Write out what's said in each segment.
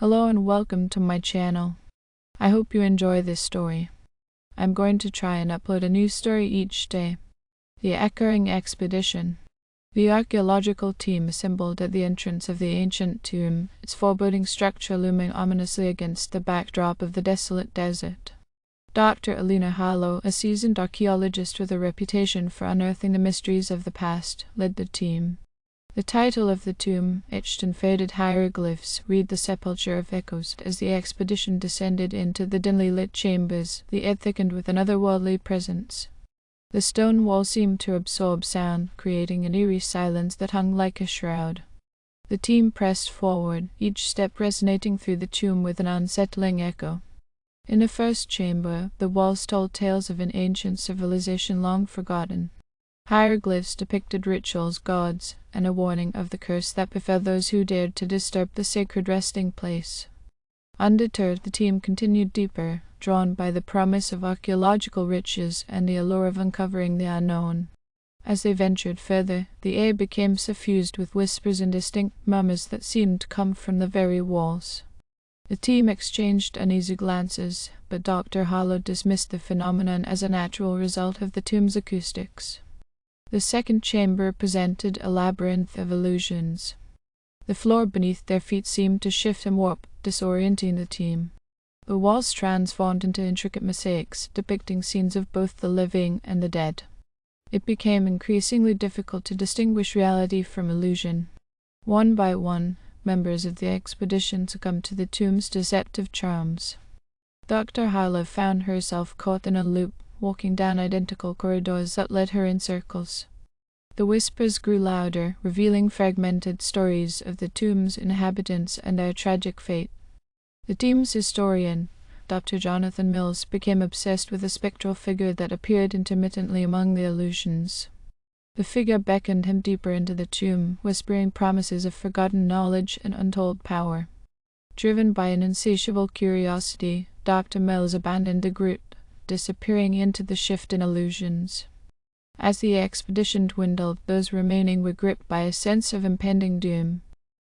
Hello and welcome to my channel. I hope you enjoy this story. I'm going to try and upload a new story each day. The Echoing Expedition. The archaeological team assembled at the entrance of the ancient tomb, its foreboding structure looming ominously against the backdrop of the desolate desert. Dr. Alina Harlow, a seasoned archaeologist with a reputation for unearthing the mysteries of the past, led the team. The title of the tomb, etched in faded hieroglyphs, read "The Sepulchre of Echoes." As the expedition descended into the dimly lit chambers, the air thickened with an otherworldly presence. The stone wall seemed to absorb sound, creating an eerie silence that hung like a shroud. The team pressed forward, each step resonating through the tomb with an unsettling echo. In the first chamber, the walls told tales of an ancient civilization long forgotten. Hieroglyphs depicted rituals, gods, and a warning of the curse that befell those who dared to disturb the sacred resting place. Undeterred, the team continued deeper, drawn by the promise of archaeological riches and the allure of uncovering the unknown. As they ventured further, the air became suffused with whispers and distinct murmurs that seemed to come from the very walls. The team exchanged uneasy glances, but Dr. Harlow dismissed the phenomenon as a natural result of the tomb's acoustics. The second chamber presented a labyrinth of illusions. The floor beneath their feet seemed to shift and warp, disorienting the team. The walls transformed into intricate mosaics, depicting scenes of both the living and the dead. It became increasingly difficult to distinguish reality from illusion. One by one, members of the expedition succumbed to the tomb's deceptive charms. Dr. Harlow found herself caught in a loop, walking down identical corridors that led her in circles. The whispers grew louder, revealing fragmented stories of the tomb's inhabitants and their tragic fate. The team's historian, Dr. Jonathan Mills, became obsessed with a spectral figure that appeared intermittently among the illusions. The figure beckoned him deeper into the tomb, whispering promises of forgotten knowledge and untold power. Driven by an insatiable curiosity, Dr. Mills abandoned the group, disappearing into the shift in illusions. As the expedition dwindled, those remaining were gripped by a sense of impending doom.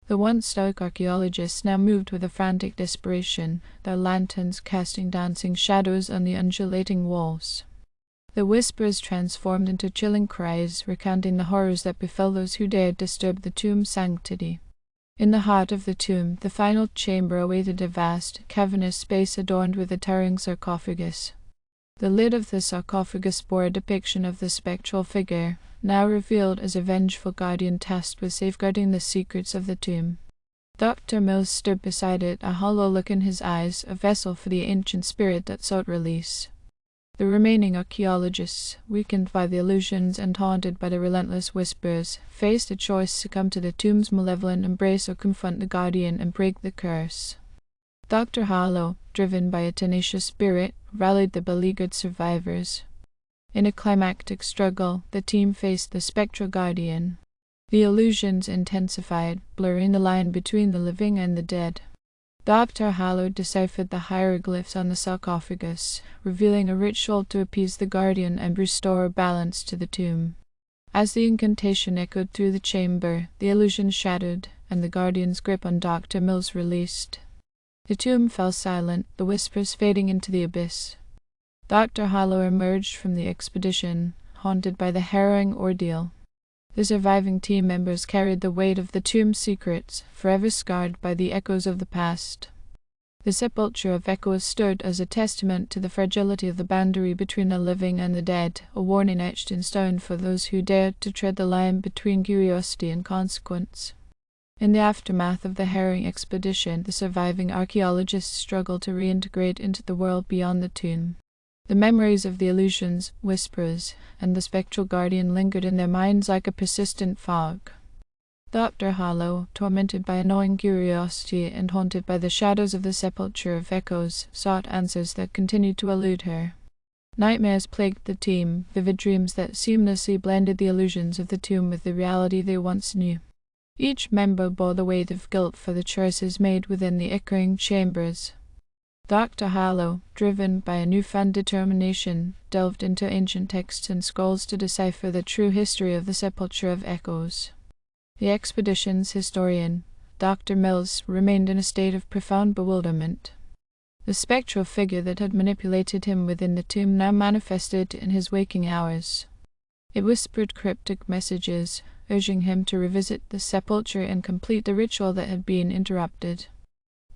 The once stoic archaeologists now moved with a frantic desperation, their lanterns casting dancing shadows on the undulating walls. The whispers transformed into chilling cries, recounting the horrors that befell those who dared disturb the tomb's sanctity. In the heart of the tomb, the final chamber awaited a vast, cavernous space adorned with a towering sarcophagus. The lid of the sarcophagus bore a depiction of the spectral figure, now revealed as a vengeful guardian tasked with safeguarding the secrets of the tomb. Dr. Mills stood beside it, a hollow look in his eyes, a vessel for the ancient spirit that sought release. The remaining archaeologists, weakened by the illusions and haunted by the relentless whispers, faced a choice: succumb to the tomb's malevolent embrace or confront the guardian and break the curse. Dr. Harlow, driven by a tenacious spirit, rallied the beleaguered survivors. In a climactic struggle, the team faced the spectral guardian. The illusions intensified, blurring the line between the living and the dead. Dr. Harlow deciphered the hieroglyphs on the sarcophagus, revealing a ritual to appease the guardian and restore balance to the tomb. As the incantation echoed through the chamber, the illusion shattered, and the guardian's grip on Dr. Mills released. The tomb fell silent, the whispers fading into the abyss. Dr. Harlow emerged from the expedition, haunted by the harrowing ordeal. The surviving team members carried the weight of the tomb's secrets, forever scarred by the echoes of the past. The Sepulchre of Echoes stood as a testament to the fragility of the boundary between the living and the dead, a warning etched in stone for those who dared to tread the line between curiosity and consequence. In the aftermath of the harrowing expedition, the surviving archaeologists struggled to reintegrate into the world beyond the tomb. The memories of the illusions, whispers, and the spectral guardian lingered in their minds like a persistent fog. Dr. Harlow, tormented by a gnawing curiosity and haunted by the shadows of the Sepulchre of Echoes, sought answers that continued to elude her. Nightmares plagued the team, vivid dreams that seamlessly blended the illusions of the tomb with the reality they once knew. Each member bore the weight of guilt for the choices made within the echoing chambers. Dr. Harlow, driven by a newfound determination, delved into ancient texts and scrolls to decipher the true history of the Sepulchre of Echoes. The expedition's historian, Dr. Mills remained in a state of profound bewilderment. The spectral figure that had manipulated him within the tomb now manifested in his waking hours. It whispered cryptic messages, urging him to revisit the sepulchre and complete the ritual that had been interrupted.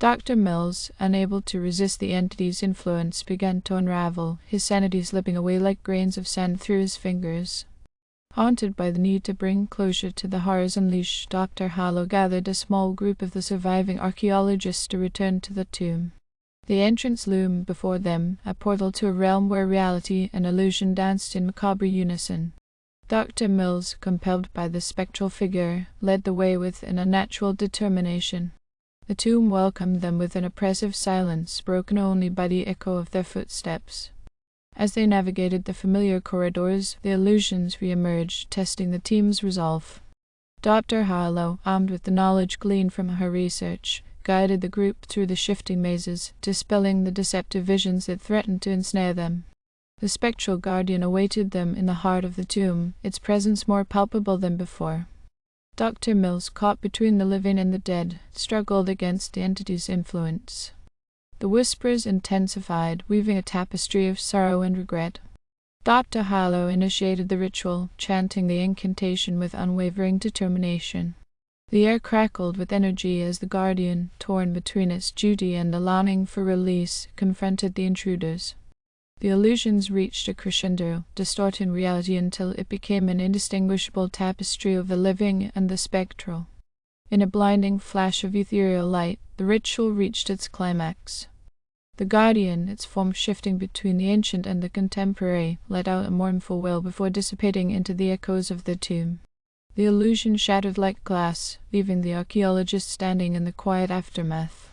Dr. Mills, unable to resist the entity's influence, began to unravel, his sanity slipping away like grains of sand through his fingers. Haunted by the need to bring closure to the horrors unleashed, Dr. Harlow gathered a small group of the surviving archaeologists to return to the tomb. The entrance loomed before them, a portal to a realm where reality and illusion danced in macabre unison. Dr. Mills, compelled by the spectral figure, led the way with an unnatural determination. The tomb welcomed them with an oppressive silence, broken only by the echo of their footsteps. As they navigated the familiar corridors, the illusions re-emerged, testing the team's resolve. Dr. Harlow, armed with the knowledge gleaned from her research, guided the group through the shifting mazes, dispelling the deceptive visions that threatened to ensnare them. The spectral guardian awaited them in the heart of the tomb, its presence more palpable than before. Dr. Mills, caught between the living and the dead, struggled against the entity's influence. The whispers intensified, weaving a tapestry of sorrow and regret. Dr. Harlow initiated the ritual, chanting the incantation with unwavering determination. The air crackled with energy as the guardian, torn between its duty and the longing for release, confronted the intruders. The illusions reached a crescendo, distorting reality until it became an indistinguishable tapestry of the living and the spectral. In a blinding flash of ethereal light, the ritual reached its climax. The guardian, its form shifting between the ancient and the contemporary, let out a mournful wail before dissipating into the echoes of the tomb. The illusion shattered like glass, leaving the archaeologist standing in the quiet aftermath.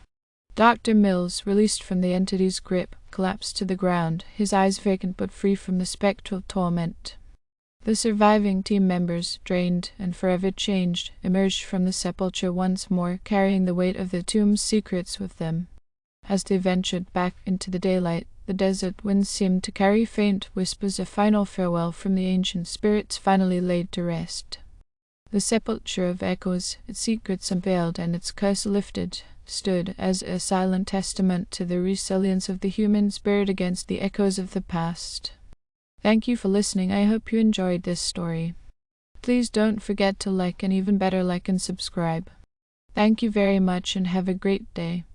Dr. Mills, released from the entity's grip, collapsed to the ground, his eyes vacant but free from the spectral torment. The surviving team members, drained and forever changed, emerged from the sepulchre once more, carrying the weight of the tomb's secrets with them. As they ventured back into the daylight, the desert winds seemed to carry faint whispers of final farewell from the ancient spirits finally laid to rest. The sepulchre of echoes, its secrets unveiled and its curse lifted, stood as a silent testament to the resilience of the human spirit against the echoes of the past. Thank you for listening. I hope you enjoyed this story. Please don't forget to like, and even better, like and subscribe. Thank you very much and have a great day.